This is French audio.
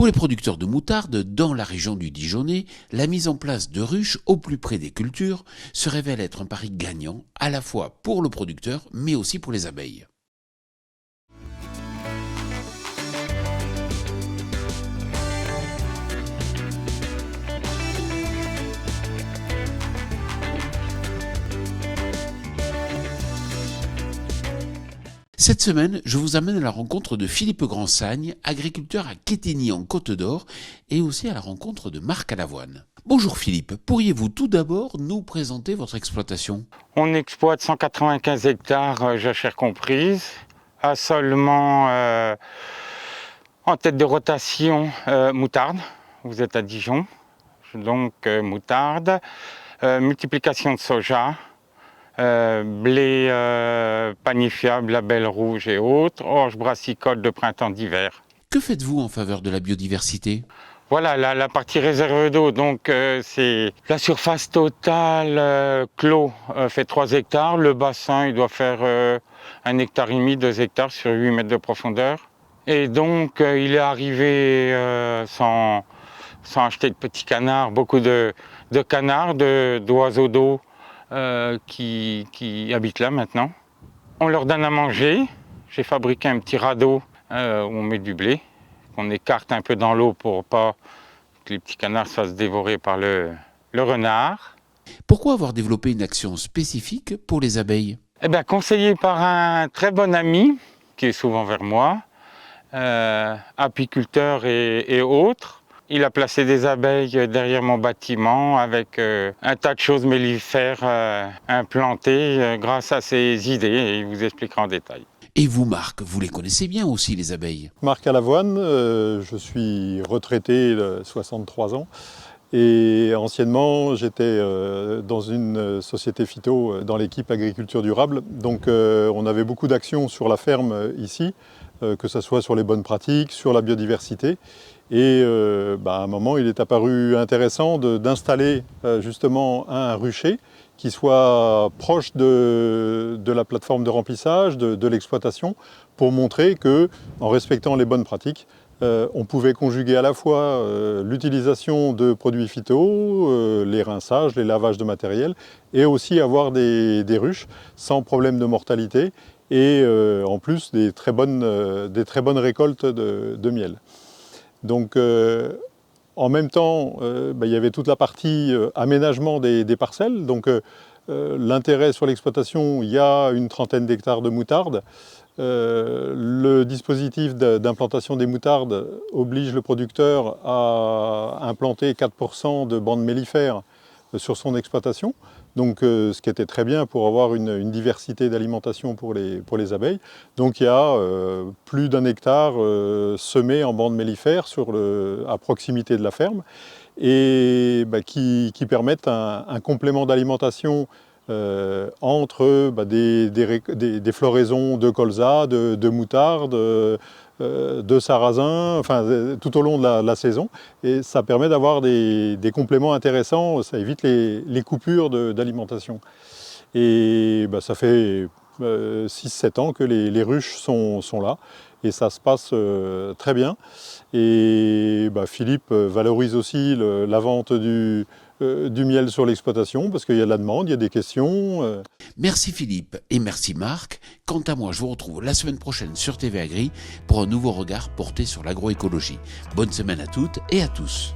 Pour les producteurs de moutarde, dans la région du Dijonais, la mise en place de ruches au plus près des cultures se révèle être un pari gagnant, à la fois pour le producteur, mais aussi pour les abeilles. Cette semaine, je vous amène à la rencontre de Philippe Grandsagne, agriculteur à Quétigny en Côte d'Or, et aussi à la rencontre de Marc à l'avoine. Bonjour Philippe, pourriez-vous tout d'abord nous présenter votre exploitation ? On exploite 195 hectares, jachères comprises, à seulement en tête de rotation moutarde. Vous êtes à Dijon, donc moutarde, multiplication de soja. Blé panifiable, label rouge et autres, orge brassicole de printemps-d'hiver. Que faites-vous en faveur de la biodiversité ? Voilà, la partie réserve d'eau, donc c'est la surface totale clos fait 3 hectares. Le bassin, il doit faire 1,5 hectare, 2 hectares sur 8 mètres de profondeur. Et donc, il est arrivé sans acheter de petits canards, beaucoup de canards, d'oiseaux d'eau. Qui habitent là maintenant. On leur donne à manger. J'ai fabriqué un petit radeau où on met du blé, qu'on écarte un peu dans l'eau pour pas que les petits canards se fassent dévorer par le renard. Pourquoi avoir développé une action spécifique pour les abeilles ? Eh bien, conseillé par un très bon ami, qui est souvent vers moi, apiculteur et autres. Il a placé des abeilles derrière mon bâtiment avec un tas de choses mellifères implantées grâce à ses idées, et il vous expliquera en détail. Et vous Marc, vous les connaissez bien aussi les abeilles ? Marc à l'avoine, je suis retraité de 63 ans et anciennement j'étais dans une société phyto dans l'équipe agriculture durable. Donc on avait beaucoup d'actions sur la ferme ici, que ce soit sur les bonnes pratiques, sur la biodiversité. Et à un moment, il est apparu intéressant d'installer justement un rucher qui soit proche de la plateforme de remplissage, de l'exploitation, pour montrer qu'en respectant les bonnes pratiques, on pouvait conjuguer à la fois l'utilisation de produits phyto, les rinçages, les lavages de matériel, et aussi avoir des ruches sans problème de mortalité et en plus des très bonnes récoltes de miel. Donc en même temps, il y avait toute la partie aménagement des parcelles. Donc l'intérêt sur l'exploitation, il y a une trentaine d'hectares de moutarde. Le dispositif d'implantation des moutardes oblige le producteur à implanter 4% de bandes mellifères sur son exploitation. Donc, ce qui était très bien pour avoir une diversité d'alimentation pour les abeilles. Donc il y a plus d'1 hectare semé en bandes mellifères à proximité de la ferme et qui permettent un complément d'alimentation entre des floraisons de colza, de moutarde, de sarrasin, enfin tout au long de la saison. Et ça permet d'avoir des compléments intéressants, ça évite les coupures d'alimentation. Et ça fait 6-7 ans que les ruches sont là et ça se passe très bien. Et Philippe valorise aussi la vente du miel sur l'exploitation parce qu'il y a de la demande, il y a des questions. Merci Philippe et merci Marc. Quant à moi, je vous retrouve la semaine prochaine sur TV Agri pour un nouveau regard porté sur l'agroécologie. Bonne semaine à toutes et à tous.